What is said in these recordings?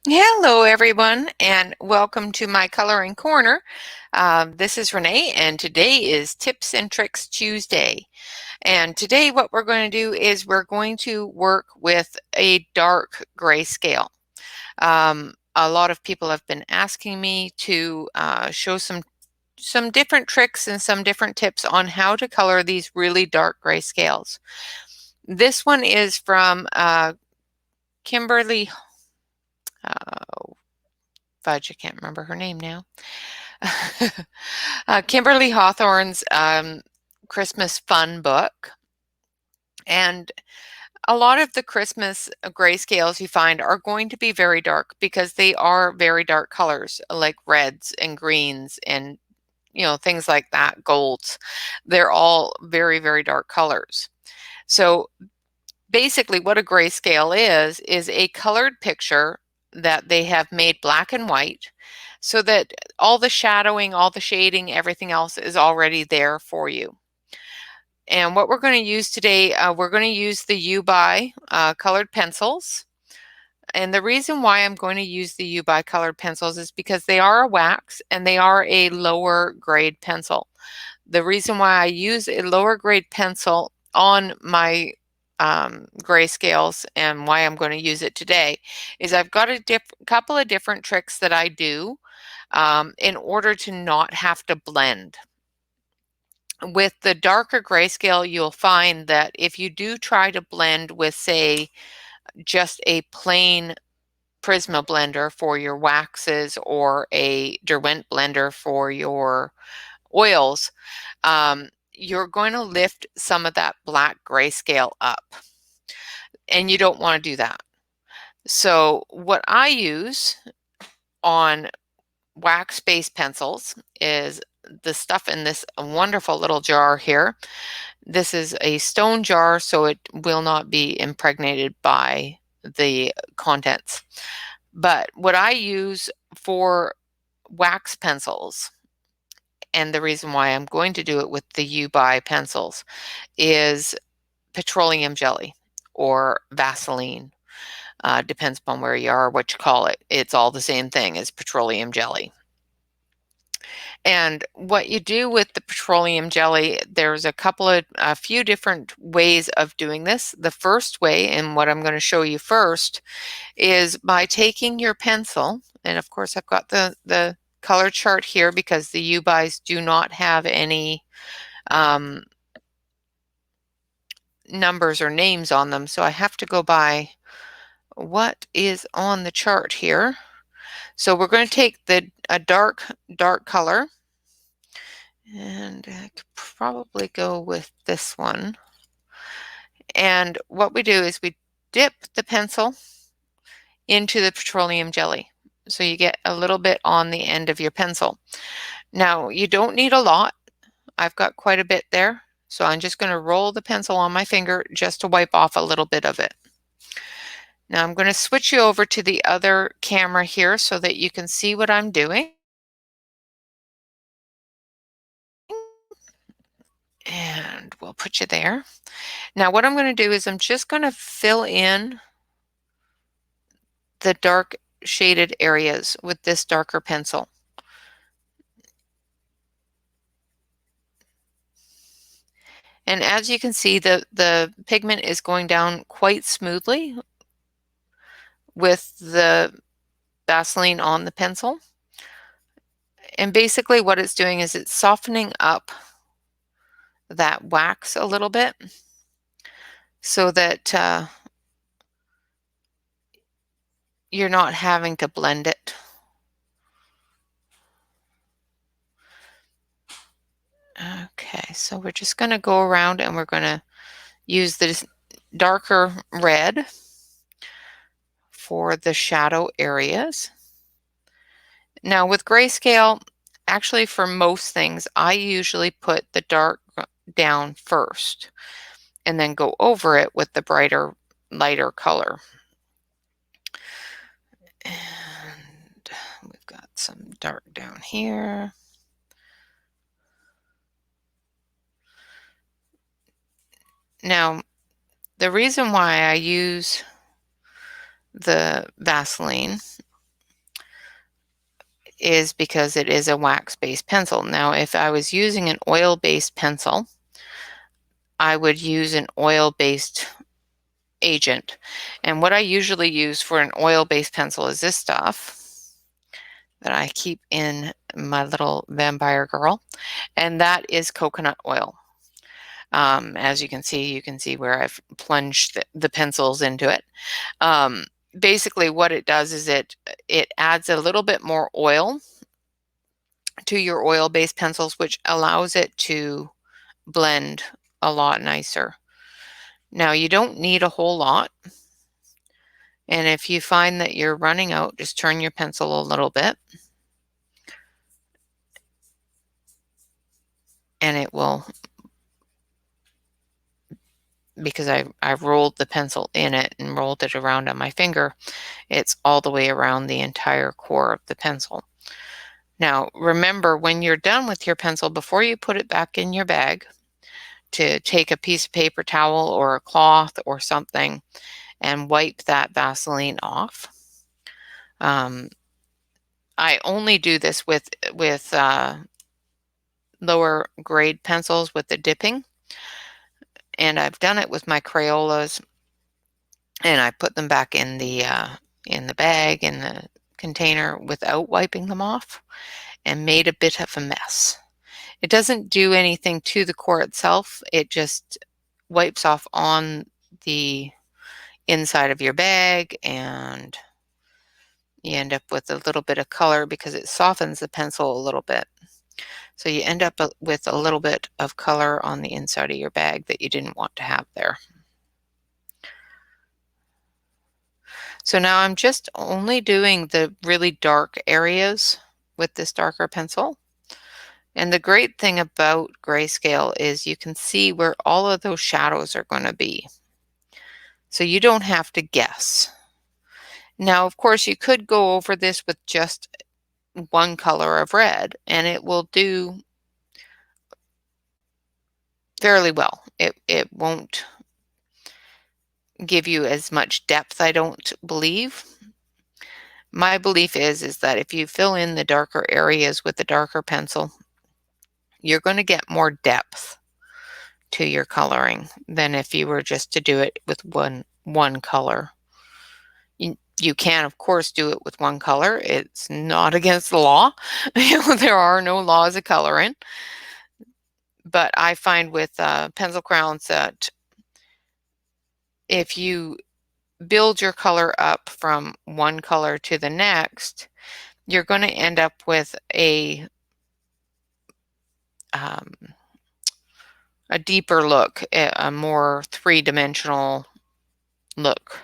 Hello, everyone, and welcome to my coloring corner. This is Renee, and today is Tips and Tricks Tuesday. And today, what we're going to do is we're going to work with a dark grayscale. A lot of people have been asking me to show some different tricks and some different tips on how to color these really dark grayscales. This one is from Kimberly. Fudge, I can't remember her name now. Kimberly Hawthorne's Christmas Fun book. And a lot of the Christmas grayscales you find are going to be very dark because they are very dark colors like reds and greens and things like that, golds. They're all very, very dark colors. So basically what a grayscale is a colored picture that they have made black and white so that all the shadowing, all the shading, everything else is already there for you. And what we're going to use today, we're going to use the U-Buy colored pencils. And the reason why I'm going to use the U-Buy colored pencils is because they are a wax and they are a lower grade pencil. The reason why I use a lower grade pencil on my grayscales and why I'm going to use it today is I've got a couple of different tricks that I do in order to not have to blend. With the darker grayscale, you'll find that if you do try to blend with, say, just a plain Prisma blender for your waxes or a Derwent blender for your oils, you're going to lift some of that black grayscale up. And you don't want to do that. So what I use on wax-based pencils is the stuff in this wonderful little jar here. This is a stone jar, so it will not be impregnated by the contents. But what I use for wax pencils, and the reason why I'm going to do it with the U-Buy pencils, is petroleum jelly or Vaseline. Depends upon where you are, what you call it. It's all the same thing as petroleum jelly. And what you do with the petroleum jelly, there's a few different ways of doing this. The first way, and what I'm going to show you first, is by taking your pencil, and of course I've got the color chart here because the U-Buys do not have any numbers or names on them, so I have to go by what is on the chart here. So we're going to take a dark color, and I could probably go with this one. And what we do is we dip the pencil into the petroleum jelly. So you get a little bit on the end of your pencil. Now, you don't need a lot. I've got quite a bit there. So I'm just going to roll the pencil on my finger just to wipe off a little bit of it. Now I'm going to switch you over to the other camera here so that you can see what I'm doing. And we'll put you there. Now what I'm going to do is I'm just going to fill in the dark shaded areas with this darker pencil. And as you can see, the pigment is going down quite smoothly with the Vaseline on the pencil. And basically what it's doing is it's softening up that wax a little bit so that you're not having to blend it. Okay, so we're just going to go around and we're going to use this darker red for the shadow areas. Now with grayscale, actually for most things, I usually put the dark down first and then go over it with the brighter, lighter color. And we've got some dark down here. Now, the reason why I use the Vaseline is because it is a wax-based pencil. Now, if I was using an oil-based pencil, I would use an oil-based agent. And what I usually use for an oil-based pencil is this stuff that I keep in my little vampire girl, and that is coconut oil. As you can see where I've plunged the pencils into it. Basically what it does is it adds a little bit more oil to your oil-based pencils, which allows it to blend a lot nicer. Now, you don't need a whole lot. And if you find that you're running out, just turn your pencil a little bit. And it will, because I rolled the pencil in it and rolled it around on my finger, it's all the way around the entire core of the pencil. Now, remember, when you're done with your pencil, before you put it back in your bag, to take a piece of paper towel or a cloth or something and wipe that Vaseline off. I only do this with lower grade pencils with the dipping, and I've done it with my Crayolas, and I put them back in the bag, in the container, without wiping them off, and made a bit of a mess. It doesn't do anything to the core itself. It just wipes off on the inside of your bag, and you end up with a little bit of color because it softens the pencil a little bit. So you end up with a little bit of color on the inside of your bag that you didn't want to have there. So now I'm just only doing the really dark areas with this darker pencil. And the great thing about grayscale is you can see where all of those shadows are going to be. So you don't have to guess. Now, of course, you could go over this with just one color of red, and it will do fairly well. It won't give you as much depth, I don't believe. My belief is that if you fill in the darker areas with the darker pencil, you're going to get more depth to your coloring than if you were just to do it with one color. You can, of course, do it with one color. It's not against the law. There are no laws of coloring. But I find with pencil crowns that if you build your color up from one color to the next, you're going to end up with a deeper look, a more three-dimensional look,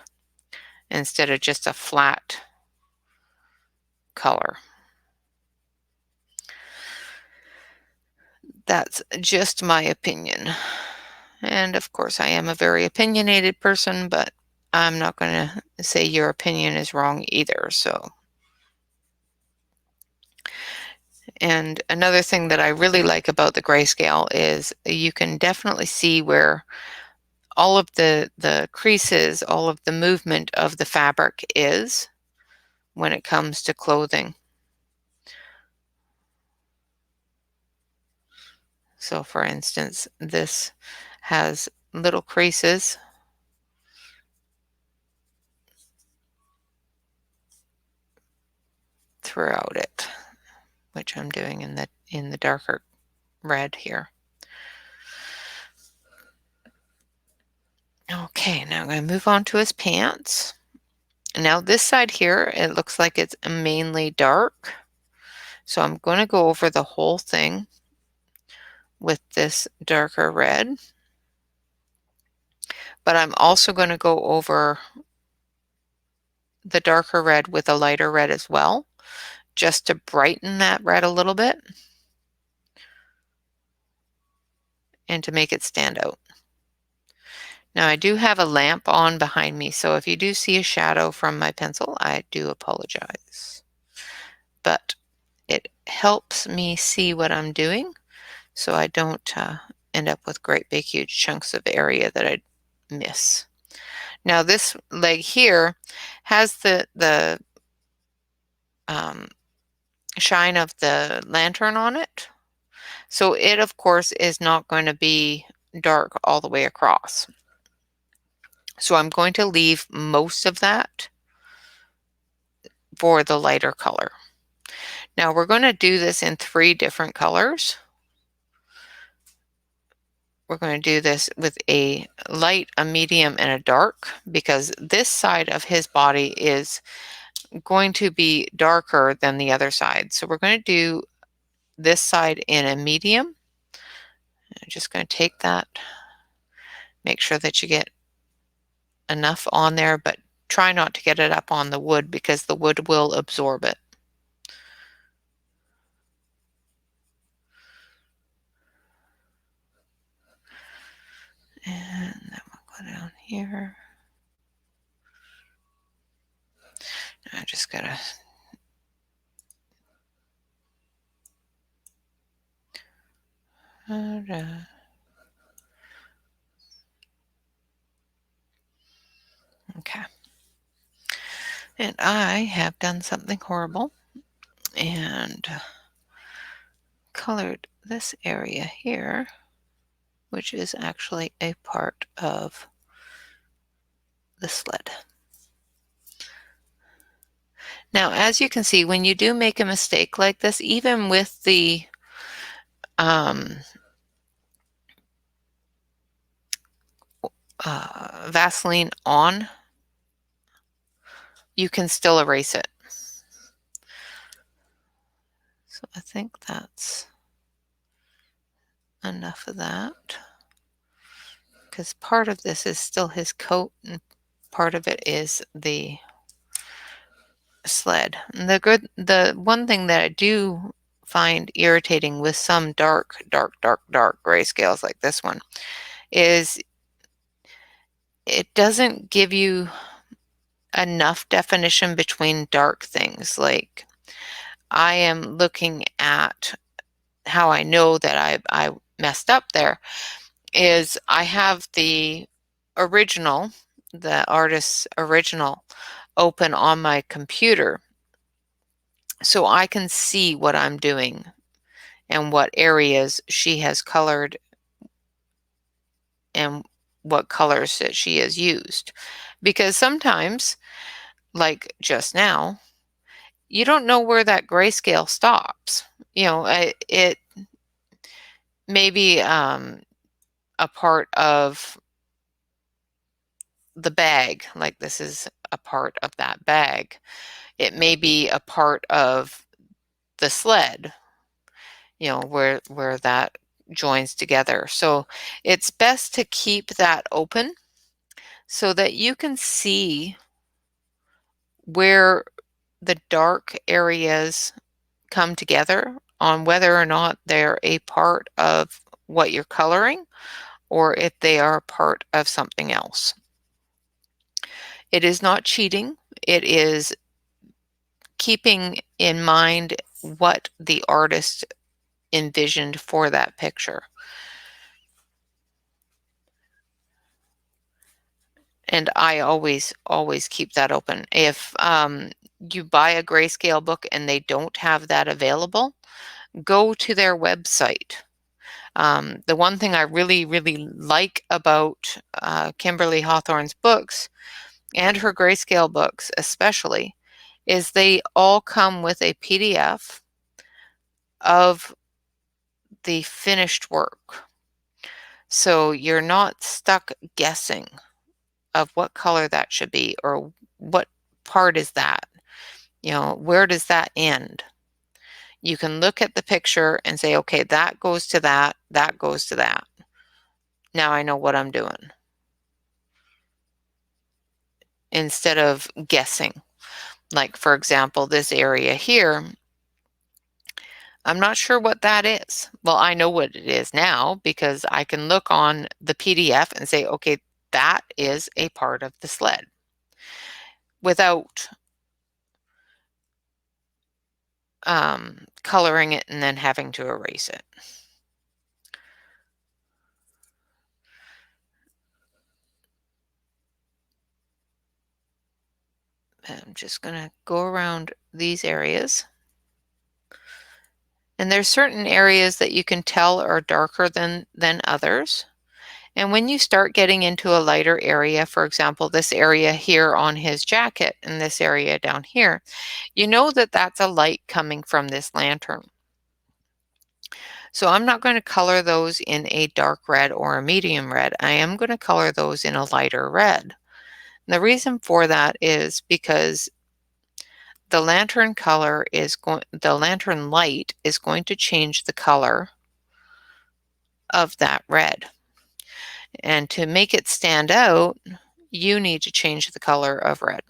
instead of just a flat color. That's just my opinion. And of course, I am a very opinionated person, but I'm not going to say your opinion is wrong either. So, and another thing that I really like about the grayscale is you can definitely see where all of the creases, all of the movement of the fabric is when it comes to clothing. So for instance, this has little creases throughout it, which I'm doing in the darker red here. Okay, now I'm going to move on to his pants. Now this side here, it looks like it's mainly dark. So I'm going to go over the whole thing with this darker red. But I'm also going to go over the darker red with a lighter red as well, just to brighten that red a little bit and to make it stand out. Now I do have a lamp on behind me, so if you do see a shadow from my pencil, I do apologize. But it helps me see what I'm doing, so I don't end up with great big huge chunks of area that I miss. Now this leg here has the shine of the lantern on it. So it, of course, is not going to be dark all the way across. So I'm going to leave most of that for the lighter color. Now we're going to do this in 3 different colors. We're going to do this with a light, a medium, and a dark, because this side of his body is going to be darker than the other side. So we're going to do this side in a medium. I'm just going to take that, make sure that you get enough on there, but try not to get it up on the wood because the wood will absorb it. And then we'll go down here. I just gotta okay. And I have done something horrible and colored this area here, which is actually a part of the sled. Now, as you can see, when you do make a mistake like this, even with the Vaseline on, you can still erase it. So I think that's enough of that, because part of this is still his coat and part of it is the sled. And the one thing that I do find irritating with some dark grayscales like this one is it doesn't give you enough definition between dark things. Like, I am looking at how I know that I messed up there is I have the original, the artist's original, open on my computer so I can see what I'm doing and what areas she has colored and what colors that she has used. Because sometimes, like just now, you don't know where that grayscale stops. You know, it may be a part of the bag, like this is a part of that bag. It may be a part of the sled, you know, where that joins together. So it's best to keep that open so that you can see where the dark areas come together on whether or not they're a part of what you're coloring or if they are a part of something else. It is not cheating. It is keeping in mind what the artist envisioned for that picture. And I always keep that open. If you buy a grayscale book and they don't have that available, go to their website. The one thing I really like about Kimberly Hawthorne's books, and her grayscale books especially, is they all come with a PDF of the finished work. So you're not stuck guessing of what color that should be or what part is that. You know, where does that end? You can look at the picture and say, okay, that goes to that, that goes to that. Now I know what I'm doing. Instead of guessing. Like, for example, this area here, I'm not sure what that is. Well, I know what it is now because I can look on the PDF and say, okay, that is a part of the sled without coloring it and then having to erase it. I'm just going to go around these areas. And there's certain areas that you can tell are darker than others. And when you start getting into a lighter area, for example, this area here on his jacket and this area down here, you know that that's a light coming from this lantern. So I'm not going to color those in a dark red or a medium red. I am going to color those in a lighter red. And the reason for that is because the lantern light is going to change the color of that red. And to make it stand out, you need to change the color of red.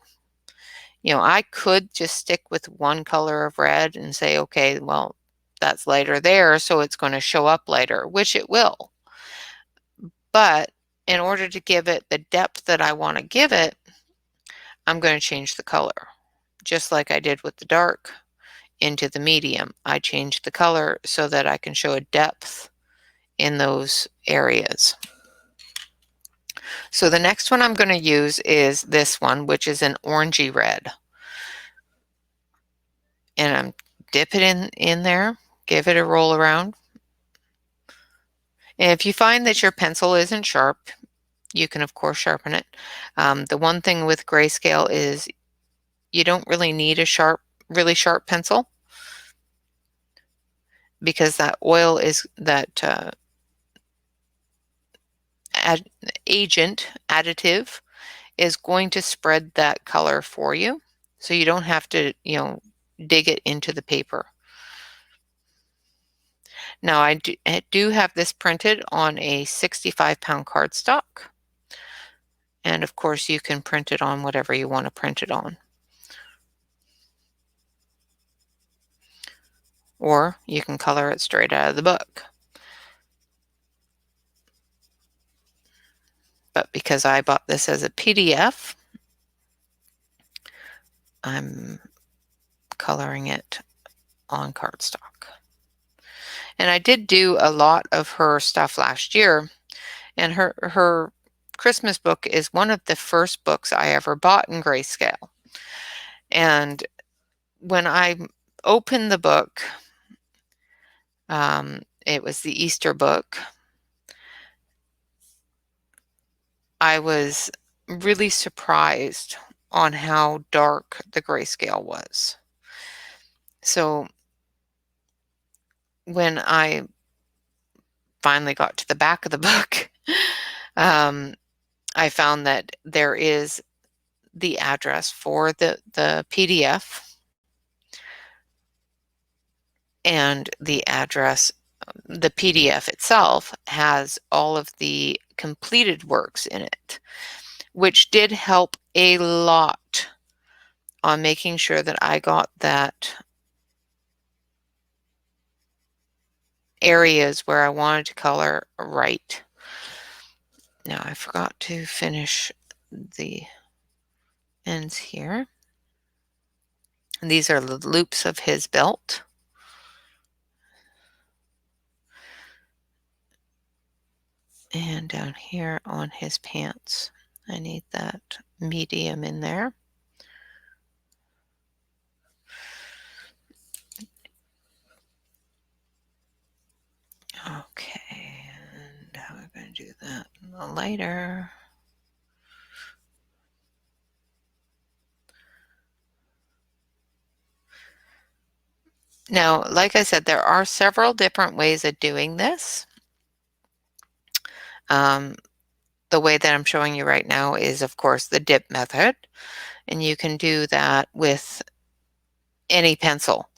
You know, I could just stick with one color of red and say, okay, well, that's lighter there, so it's going to show up lighter, which it will. But in order to give it the depth that I want to give it, I'm going to change the color. Just like I did with the dark into the medium, I changed the color so that I can show a depth in those areas. So the next one I'm going to use is this one, which is an orangey red. And I'm dip it in there, give it a roll around. And if you find that your pencil isn't sharp, you can of course sharpen it. The one thing with grayscale is you don't really need a really sharp pencil, because that oil is additive is going to spread that color for you, so you don't have to, dig it into the paper. Now I do have this printed on a 65-pound cardstock, and of course you can print it on whatever you want to print it on, or you can color it straight out of the book. But because I bought this as a PDF, I'm coloring it on cardstock. And I did do a lot of her stuff last year, and her Christmas book is one of the first books I ever bought in grayscale. And when I opened the book, it was the Easter book, I was really surprised on how dark the grayscale was. So when I finally got to the back of the book, I found that there is the address for the PDF, and the PDF itself has all of the completed works in it, which did help a lot on making sure that I got that areas where I wanted to color right. Now I forgot to finish the ends here. And these are the loops of his belt. And down here on his pants, I need that medium in there. Okay, and how am I going to do that a little lighter? Now, like I said, there are several different ways of doing this. The way that I'm showing you right now is, of course, the dip method, and you can do that with any pencil.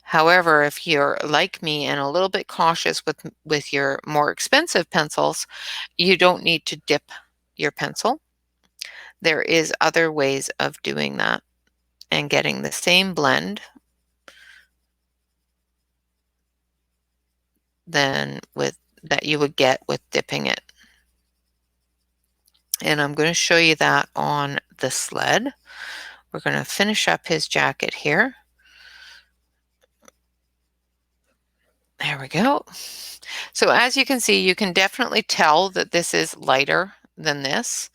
However, if you're like me and a little bit cautious with your more expensive pencils, you don't need to dip your pencil. There is other ways of doing that and getting the same blend that you would get with dipping it. And I'm going to show you that on the sled. We're going to finish up his jacket here. There we go. So as you can see, you can definitely tell that this is lighter than this,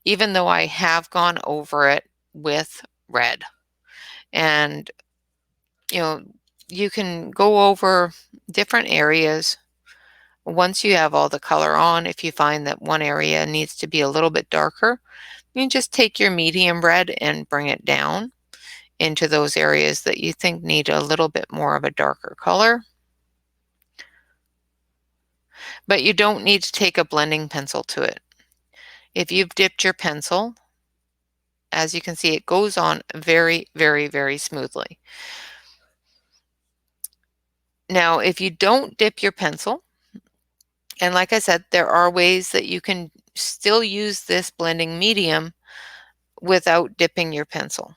even though I have gone over it with red. And, you can go over different areas. Once you have all the color on, if you find that one area needs to be a little bit darker, you can just take your medium red and bring it down into those areas that you think need a little bit more of a darker color. But you don't need to take a blending pencil to it. If you've dipped your pencil, as you can see, it goes on very, very, very smoothly. Now, if you don't dip your pencil, and like I said, there are ways that you can still use this blending medium without dipping your pencil.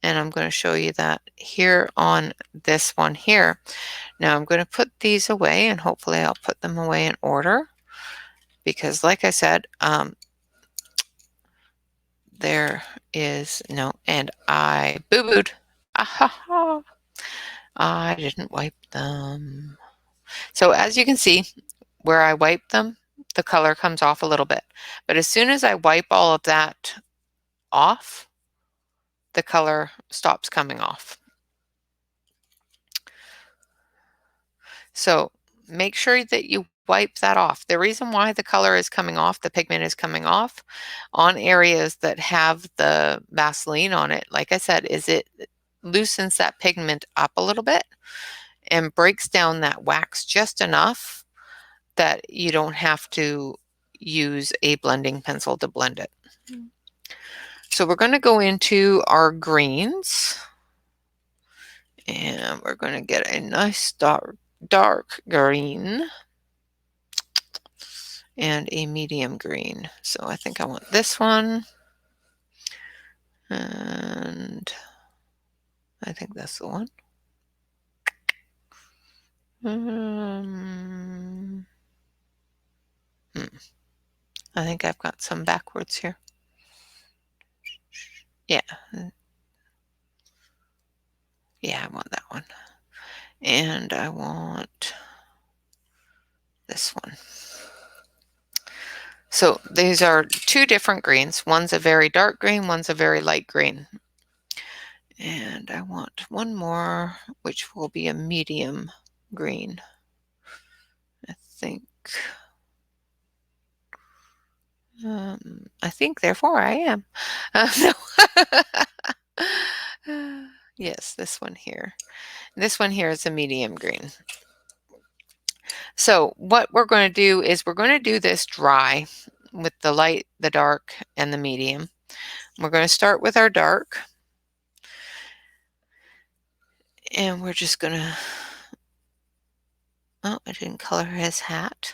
And I'm going to show you that here on this one here. Now I'm going to put these away, and hopefully I'll put them away in order, because like I said, there is no, and I boo-booed. I didn't wipe them. So as you can see, where I wipe them, the color comes off a little bit. But as soon as I wipe all of that off, the color stops coming off. So make sure that you wipe that off. The reason why the color is coming off, the pigment is coming off on areas that have the Vaseline on it, like I said, is it loosens that pigment up a little bit and breaks down that wax just enough that you don't have to use a blending pencil to blend it. So we're going to go into our greens, and we're going to get a nice dark green and a medium green. So I think I want this one, and I think that's the one. I think I've got some backwards here. Yeah. Yeah, I want that one. And I want this one. So these are two different greens. One's a very dark green, one's a very light green. And I want one more, which will be a medium green. I think therefore I am. No. Yes, this one here. This one here is a medium green. So what we're going to do is we're going to do this dry with the light, the dark, and the medium. We're going to start with our dark. And we're just going to... Oh, I didn't color his hat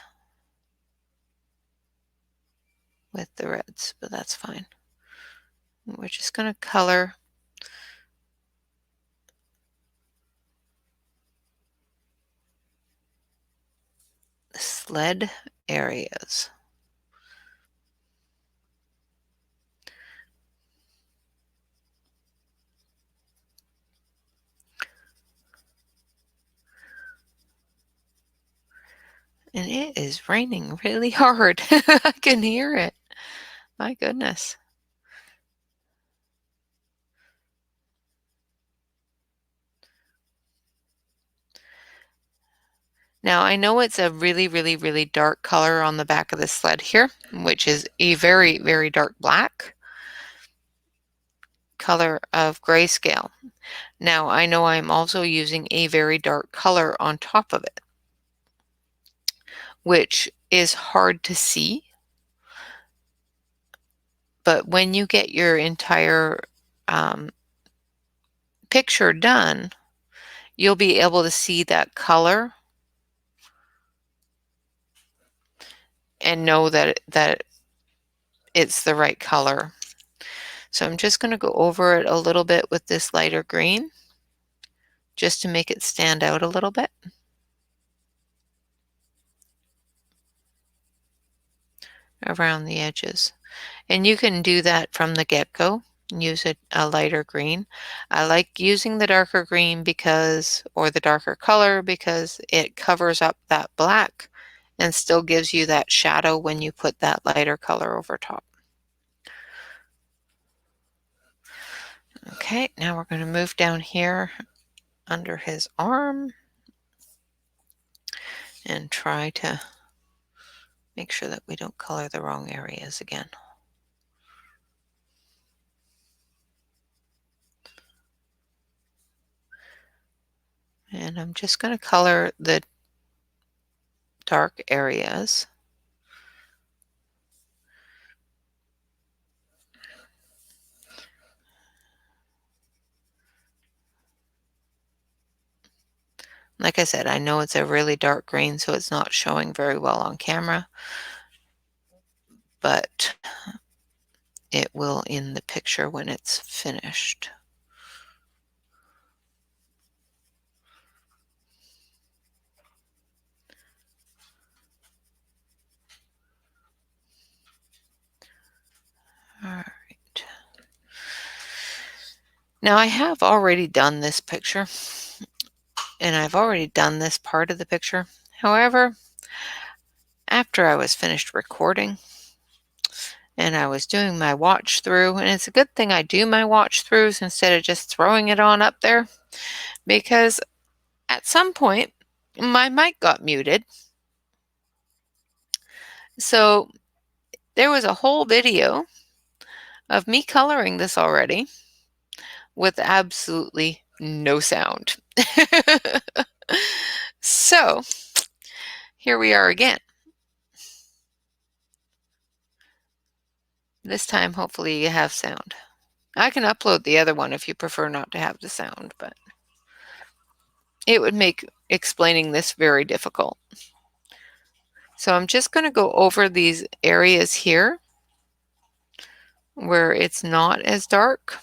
with the reds, but that's fine. We're just going to color the sled areas. And it is raining really hard. I can hear it. My goodness. Now I know it's a really, really, really dark color on the back of the sled here, which is a very, very dark black color of grayscale. Now I know I'm also using a very dark color on top of it, which is hard to see. But when you get your entire picture done, you'll be able to see that color and know that it's the right color. So I'm just going to go over it a little bit with this lighter green, just to make it stand out a little bit. Around the edges. And you can do that from the get-go. Use a lighter green. I like using the darker green because, or the darker color, because it covers up that black and still gives you that shadow when you put that lighter color over top. Okay, now we're going to move down here under his arm and try to make sure that we don't color the wrong areas again. And I'm just going to color the dark areas. Like I said, I know it's a really dark green, so it's not showing very well on camera, but it will in the picture when it's finished. All right. Now I have already done this picture, and I've already done this part of the picture. However, after I was finished recording and I was doing my watch through, and it's a good thing I do my watch throughs instead of just throwing it on up there, because at some point my mic got muted. So there was a whole video of me coloring this already with absolutely no sound. So here we are again. This time, hopefully you have sound. I can upload the other one if you prefer not to have the sound, but it would make explaining this very difficult. So I'm just going to go over these areas here where it's not as dark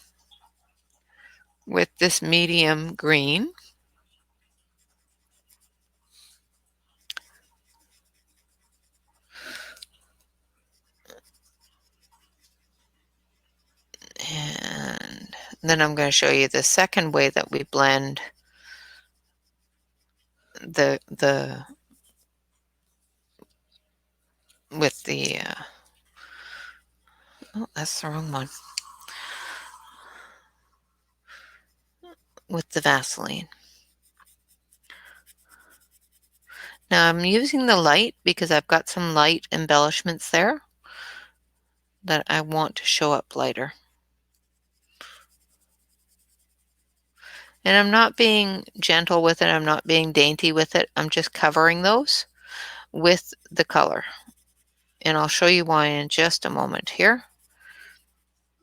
with this medium green. And then I'm going to show you the second way that we blend with the oh, that's the wrong one, with the Vaseline. Now I'm using the light because I've got some light embellishments there that I want to show up lighter. And I'm not being gentle with it, I'm not being dainty with it, I'm just covering those with the color. And I'll show you why in just a moment here,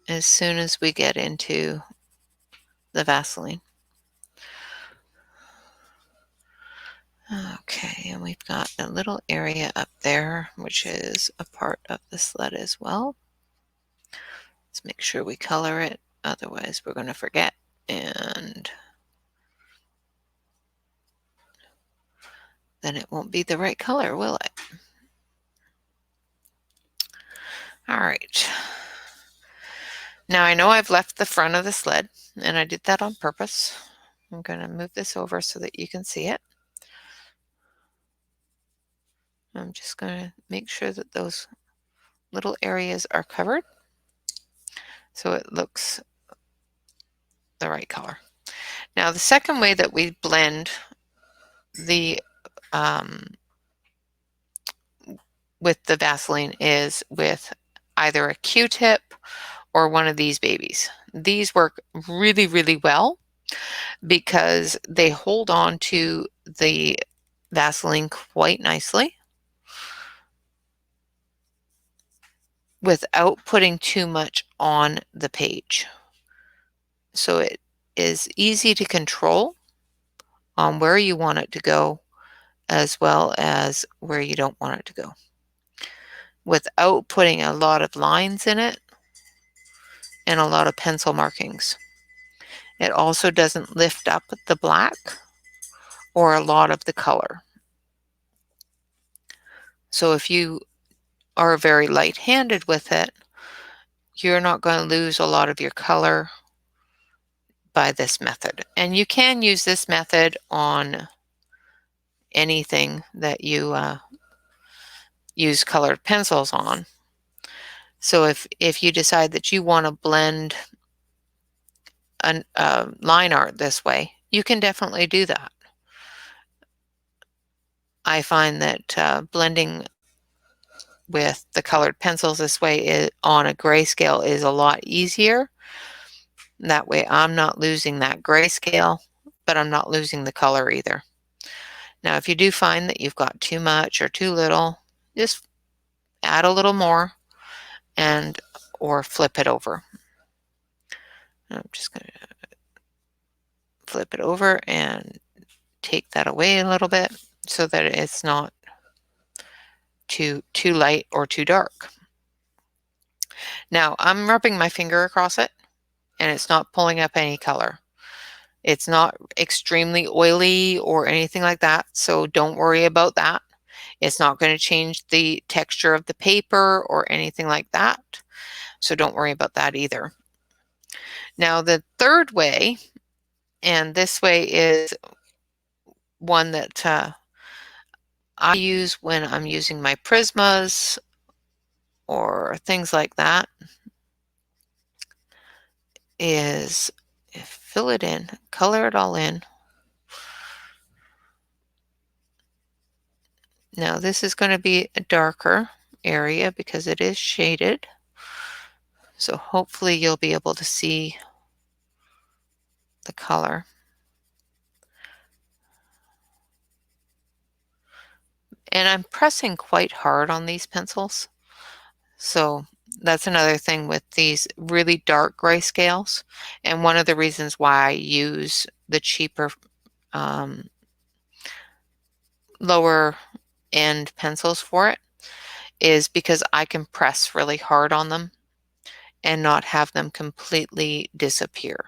as soon as we get into the Vaseline. Okay, and we've got a little area up there, which is a part of the sled as well. Let's make sure we color it, otherwise we're going to forget. And then it won't be the right color, will it? All right. Now I know I've left the front of the sled, and I did that on purpose. I'm going to move this over so that you can see it. I'm just going to make sure that those little areas are covered so it looks the right color. Now the second way that we blend the with the Vaseline is with either a Q-tip or one of these babies. These work really, really well because they hold on to the Vaseline quite nicely without putting too much on the page. So it is easy to control on where you want it to go as well as where you don't want it to go, without putting a lot of lines in it and a lot of pencil markings. It also doesn't lift up the black or a lot of the color. So if you are very light-handed with it, you're not going to lose a lot of your color by this method. And you can use this method on anything that you use colored pencils on. So if you decide that you want to blend line art this way, you can definitely do that. I find that blending with the colored pencils this way on a grayscale is a lot easier. That way I'm not losing that grayscale, but I'm not losing the color either. Now, if you do find that you've got too much or too little, just add a little more or flip it over. I'm just going to flip it over and take that away a little bit so that it's not too light or too dark. Now I'm rubbing my finger across it and it's not pulling up any color. It's not extremely oily or anything like that, so don't worry about that. It's not going to change the texture of the paper or anything like that, so don't worry about that either. Now the third way, and this way is one that I use when I'm using my Prismas or things like that, is fill it in, color it all in. Now this is going to be a darker area because it is shaded. So hopefully you'll be able to see the color. And I'm pressing quite hard on these pencils. So that's another thing with these really dark grayscales. And one of the reasons why I use the cheaper lower end pencils for it is because I can press really hard on them and not have them completely disappear.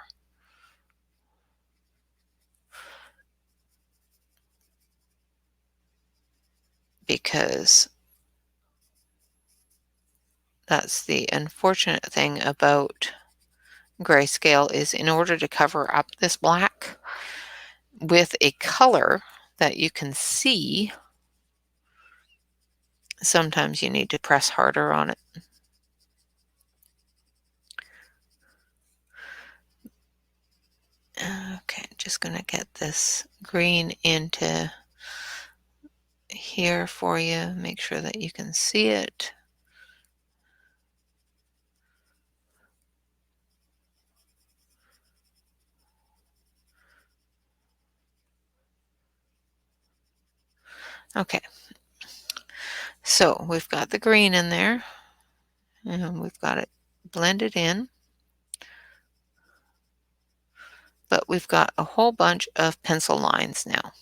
Because that's the unfortunate thing about grayscale, is in order to cover up this black with a color that you can see, sometimes you need to press harder on it. Okay, just going to get this green into here for you, make sure that you can see it. Okay, so we've got the green in there and we've got it blended in, but we've got a whole bunch of pencil lines now.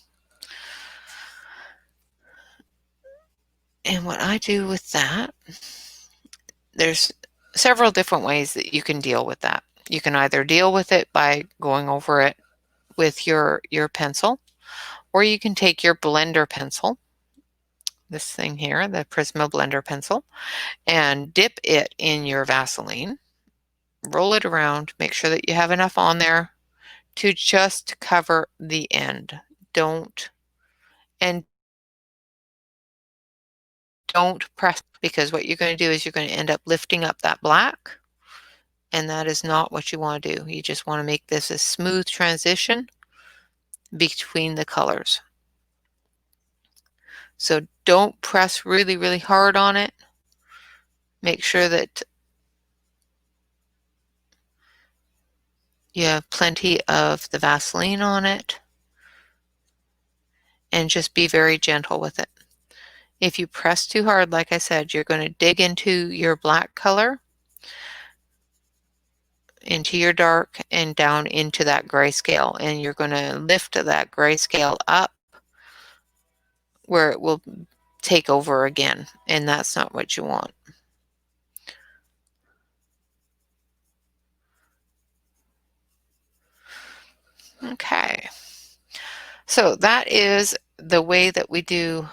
And what I do with that, there's several different ways that you can deal with that. You can either deal with it by going over it with your pencil, or you can take your blender pencil, this thing here, the Prisma blender pencil, and dip it in your Vaseline, roll it around, make sure that you have enough on there to just cover the end. Don't press, because what you're going to do is you're going to end up lifting up that black, and that is not what you want to do. You just want to make this a smooth transition between the colors. So don't press really, really hard on it. Make sure that you have plenty of the Vaseline on it, and just be very gentle with it. If you press too hard, like I said, you're going to dig into your black color, into your dark, and down into that grayscale, and you're going to lift that grayscale up where it will take over again, and that's not what you want. Okay, so that is the way that we do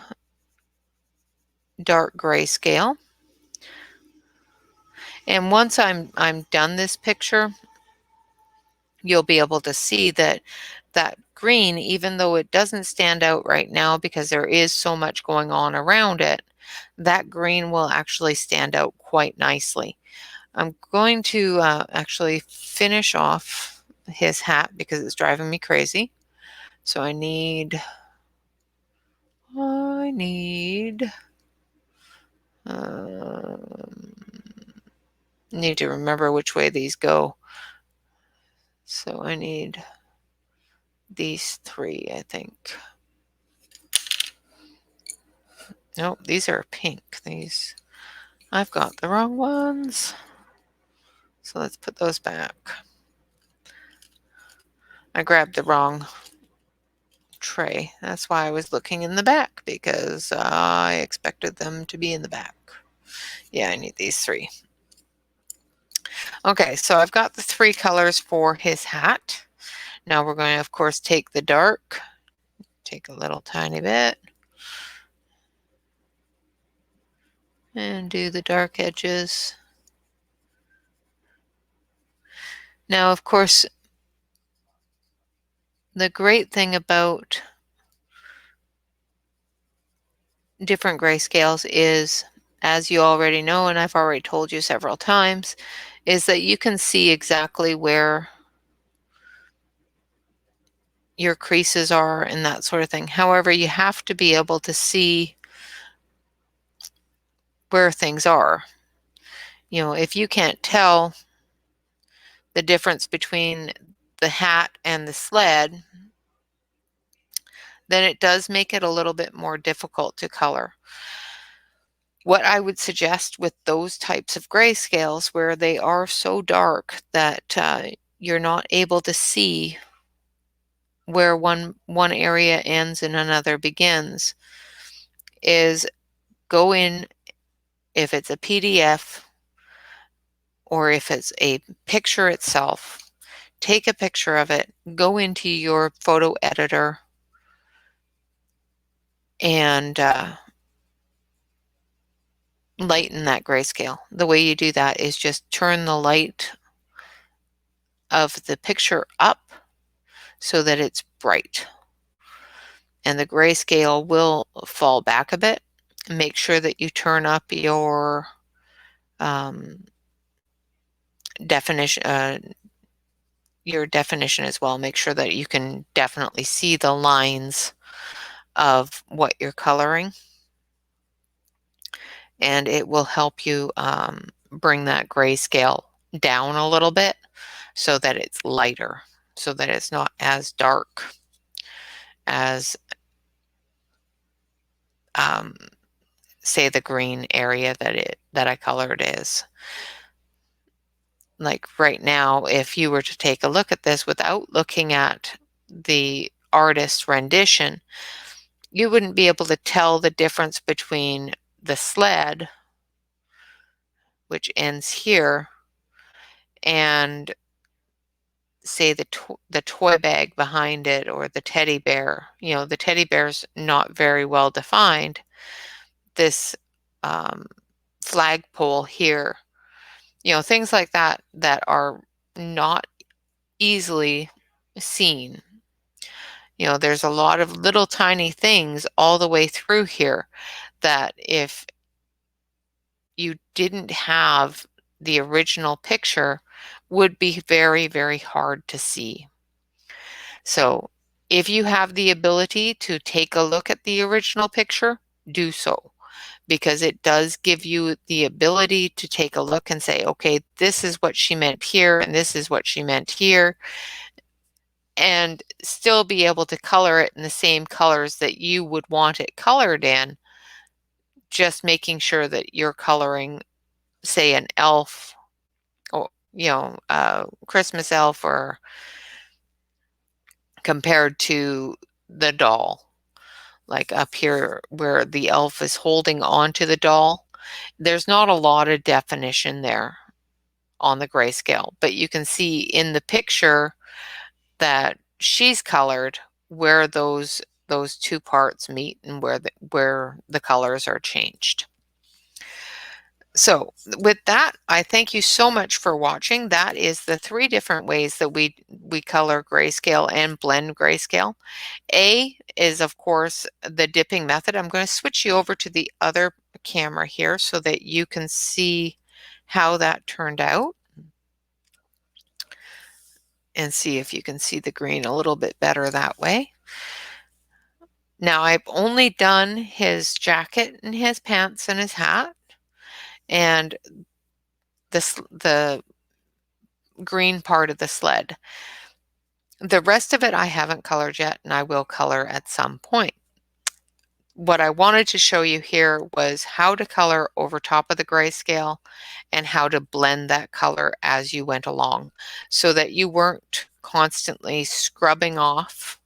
dark grayscale. And once I'm done this picture, you'll be able to see that that green, even though it doesn't stand out right now because there is so much going on around it, that green will actually stand out quite nicely. I'm going to actually finish off his hat because it's driving me crazy. So I need need to remember which way these go. So I need these 3, I think. Nope, these are pink. These, I've got the wrong ones. So let's put those back. I grabbed the wrong tray. That's why I was looking in the back, because I expected them to be in the back. Yeah, I need these 3. Okay, so I've got the 3 colors for his hat. Now we're going to, of course, take the dark, take a little tiny bit, and do the dark edges. Now, of course, the great thing about different grayscales is, as you already know, and I've already told you several times, is that you can see exactly where your creases are and that sort of thing. However, you have to be able to see where things are. You know, if you can't tell the difference between the hat and the sled, then it does make it a little bit more difficult to color. What I would suggest with those types of grayscales where they are so dark that you're not able to see where one area ends and another begins, is go in, if it's a PDF or if it's a picture itself, take a picture of it, go into your photo editor, and lighten that grayscale. The way you do that is just turn the light of the picture up so that it's bright, and the grayscale will fall back a bit. Make sure that you turn up your definition as well. Make sure that you can definitely see the lines of what you're coloring, and it will help you bring that grayscale down a little bit so that it's lighter, so that it's not as dark as say the green area that I colored is. Like right now, if you were to take a look at this without looking at the artist's rendition, you wouldn't be able to tell the difference between the sled, which ends here, and say the toy bag behind it, or the teddy bear. You know, the teddy bear's not very well defined. This flagpole here, you know, things like that that are not easily seen. You know, there's a lot of little tiny things all the way through here that if you didn't have the original picture would be very, very hard to see. So if you have the ability to take a look at the original picture, do so, because it does give you the ability to take a look and say, okay, this is what she meant here, and this is what she meant here, and still be able to color it in the same colors that you would want it colored in, just making sure that you're coloring, say, an elf, or, you know, a Christmas elf, or compared to the doll. Like up here where the elf is holding on to the doll, there's not a lot of definition there on the grayscale, but you can see in the picture that she's colored where those 2 parts meet and where the colors are changed. So with that, I thank you so much for watching. That is the 3 different ways that we color grayscale and blend grayscale. A is, of course, the dipping method. I'm going to switch you over to the other camera here so that you can see how that turned out, and see if you can see the green a little bit better that way. Now I've only done his jacket and his pants and his hat and the green part of the sled. The rest of it I haven't colored yet, and I will color at some point. What I wanted to show you here was how to color over top of the grayscale and how to blend that color as you went along so that you weren't constantly scrubbing off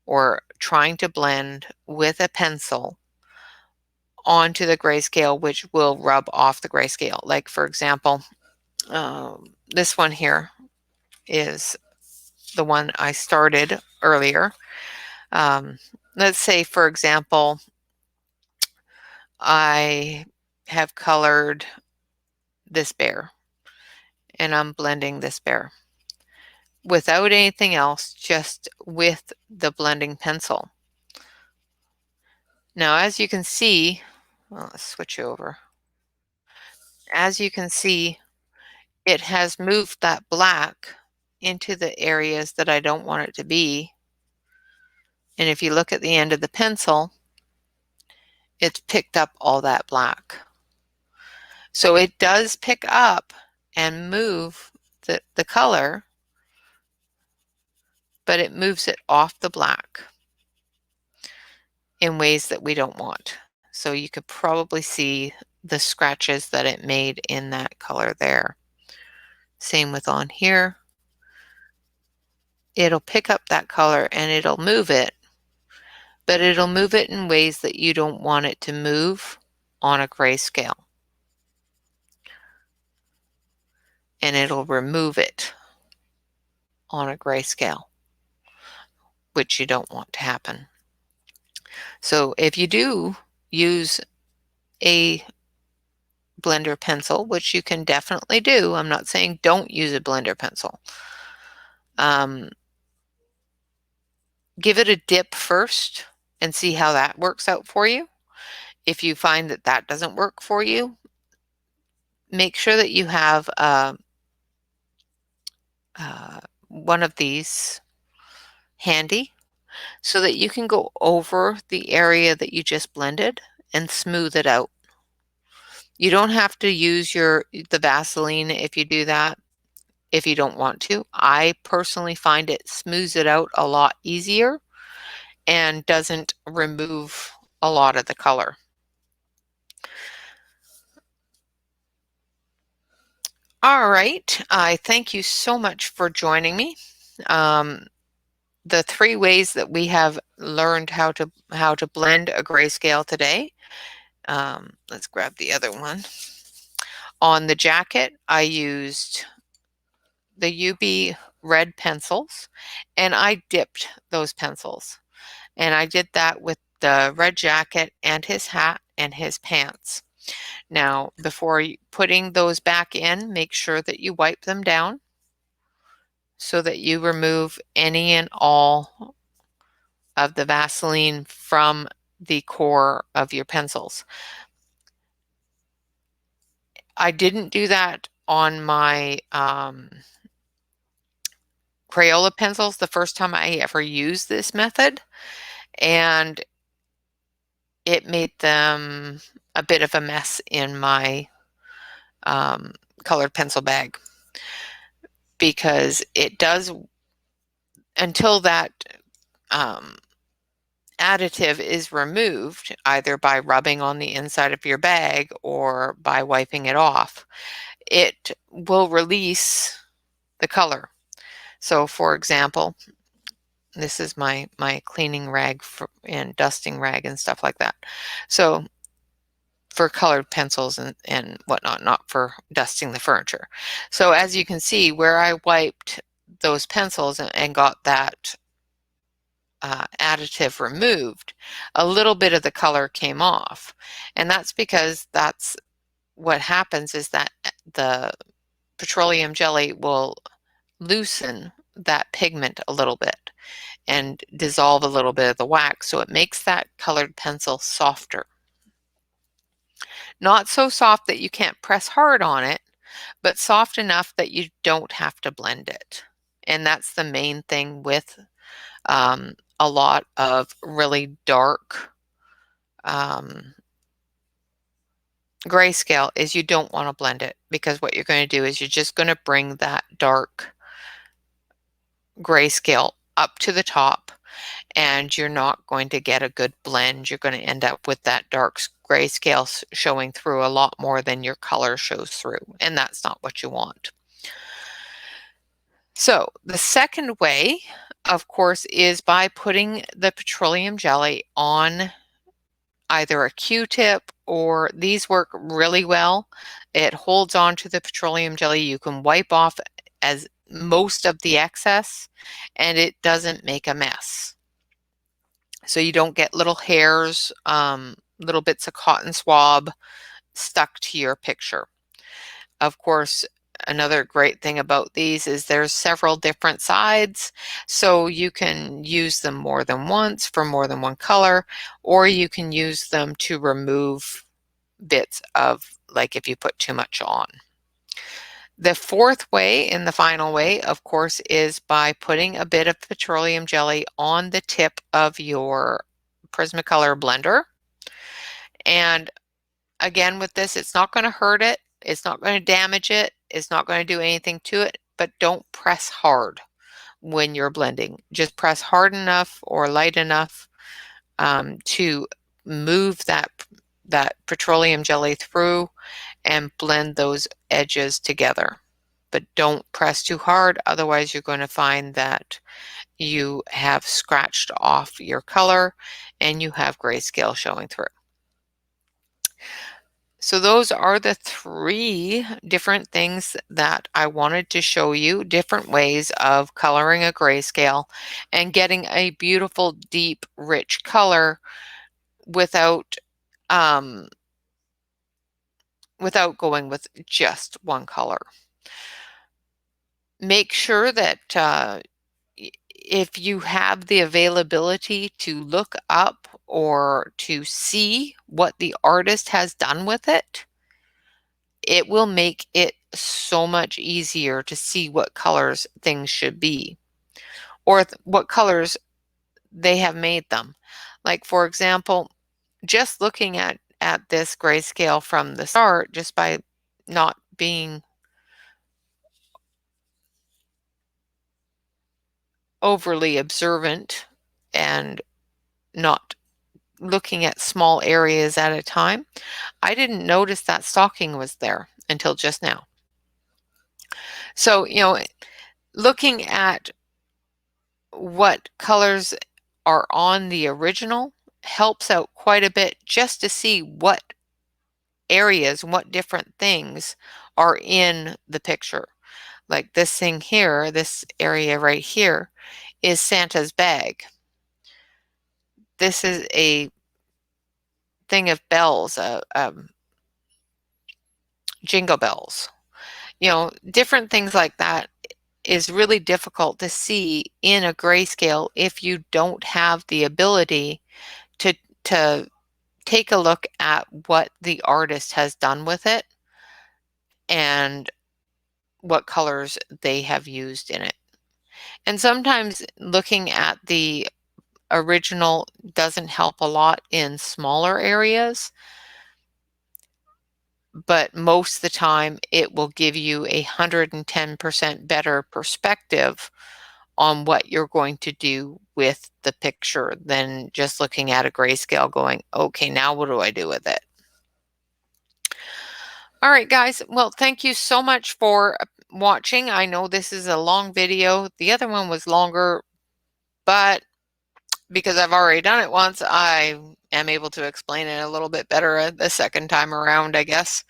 or trying to blend with a pencil onto the grayscale, which will rub off the grayscale. Like, for example, this one here is the one I started earlier. Let's say, for example, I have colored this bear and I'm blending this bear without anything else, just with the blending pencil. Now, as you can see, well, let's switch over. As you can see, it has moved that black into the areas that I don't want it to be. And if you look at the end of the pencil, it's picked up all that black. So it does pick up and move the color, but it moves it off the black in ways that we don't want. So you could probably see the scratches that it made in that color there. Same with on here. It'll pick up that color and it'll move it, but it'll move it in ways that you don't want it to move on a grayscale. And it'll remove it on a grayscale, which you don't want to happen. So if you do use a blender pencil, which you can definitely do, I'm not saying don't use a blender pencil. Give it a dip first and see how that works out for you. If you find that that doesn't work for you, make sure that you have one of these handy so that you can go over the area that you just blended and smooth it out. You don't have to use the Vaseline if you do that, if you don't want to. I personally find it smooths it out a lot easier and doesn't remove a lot of the color. All right, I thank you so much for joining me. The 3 ways that we have learned how to blend a grayscale today. Let's grab the other one. On the jacket, I used the UB red pencils, and I dipped those pencils. And I did that with the red jacket and his hat and his pants. Now, before putting those back in, make sure that you wipe them down so that you remove any and all of the Vaseline from the core of your pencils. I didn't do that on my Crayola pencils the first time I ever used this method, and it made them a bit of a mess in my colored pencil bag, because it does, until that additive is removed, either by rubbing on the inside of your bag or by wiping it off, it will release the color. So for example, this is my cleaning rag and dusting rag and stuff like that. So for colored pencils and whatnot, not for dusting the furniture. So as you can see, where I wiped those pencils and got that additive removed, a little bit of the color came off. And that's because that's what happens, is that the petroleum jelly will loosen that pigment a little bit and dissolve a little bit of the wax, so it makes that colored pencil softer. Not so soft that you can't press hard on it, but soft enough that you don't have to blend it. And that's the main thing with a lot of really dark grayscale is you don't want to blend it, because what you're going to do is you're just going to bring that dark grayscale up to the top, and you're not going to get a good blend. You're going to end up with that dark grayscale showing through a lot more than your color shows through, and that's not what you want. So the second way, of course, is by putting the petroleum jelly on either a Q-tip, or these work really well. It holds on to the petroleum jelly. You can wipe off as most of the excess, and it doesn't make a mess. So you don't get little hairs, little bits of cotton swab stuck to your picture. Of course, another great thing about these is there's several different sides, so you can use them more than once for more than one color, or you can use them to remove bits of, like if you put too much on. The fourth way, and the final way, of course, is by putting a bit of petroleum jelly on the tip of your Prismacolor blender. And again, with this, it's not going to hurt it. It's not going to damage it. It's not going to do anything to it, but don't press hard when you're blending. Just press hard enough or light enough to move that petroleum jelly through and blend those edges together. But don't press too hard, otherwise you're going to find that you have scratched off your color and you have grayscale showing through. So those are the 3 different things that I wanted to show you, different ways of coloring a grayscale and getting a beautiful, deep, rich color without going with just one color. Make sure that if you have the availability to look up or to see what the artist has done with it, it will make it so much easier to see what colors things should be, or what colors they have made them. Like, for example, just looking at this grayscale from the start, just by not being overly observant and not looking at small areas at a time, I didn't notice that stocking was there until just now. So, looking at what colors are on the original helps out quite a bit, just to see what areas, what different things are in the picture. Like this thing here, this area right here, is Santa's bag. This is a thing of bells, jingle bells. Different things like that is really difficult to see in a grayscale if you don't have the ability to take a look at what the artist has done with it and what colors they have used in it. And sometimes looking at the original doesn't help a lot in smaller areas, but most of the time it will give you 110% better perspective on what you're going to do with the picture than just looking at a grayscale going, okay, now what do I do with it? All right, guys. Well, thank you so much for watching. I know this is a long video. The other one was longer, but because I've already done it once, I am able to explain it a little bit better the second time around, I guess.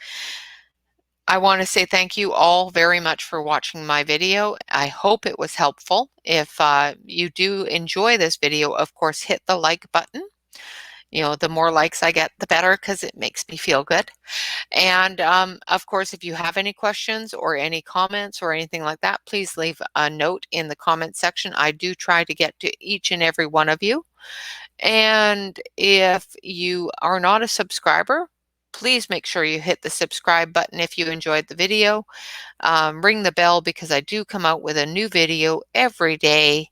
I want to say thank you all very much for watching my video. I hope it was helpful. If you do enjoy this video, of course, hit the like button. The more likes I get, the better, because it makes me feel good. And of course, if you have any questions or any comments or anything like that, please leave a note in the comment section. I do try to get to each and every one of you. And if you are not a subscriber, please make sure you hit the subscribe button if you enjoyed the video. Ring the bell, because I do come out with a new video every day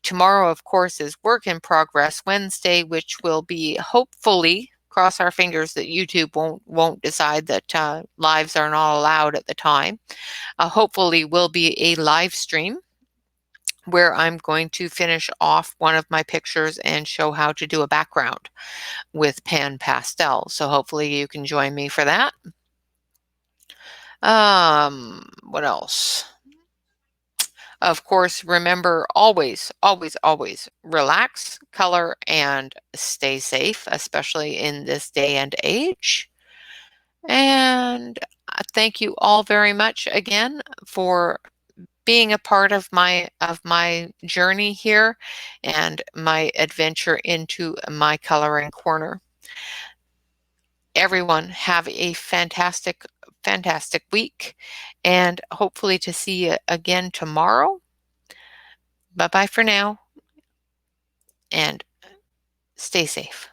Tomorrow, of course, is work in progress Wednesday, which will be, hopefully, cross our fingers that YouTube won't decide that lives are not allowed at the time. Hopefully will be a live stream where I'm going to finish off one of my pictures and show how to do a background with pan pastel. So hopefully you can join me for that. What else? Of course, remember, always, always, always relax, color, and stay safe, especially in this day and age. And thank you all very much again for being a part of my journey here and my adventure into my coloring corner. Everyone have a fantastic, fantastic week, and hopefully to see you again tomorrow. Bye-bye for now, and stay safe.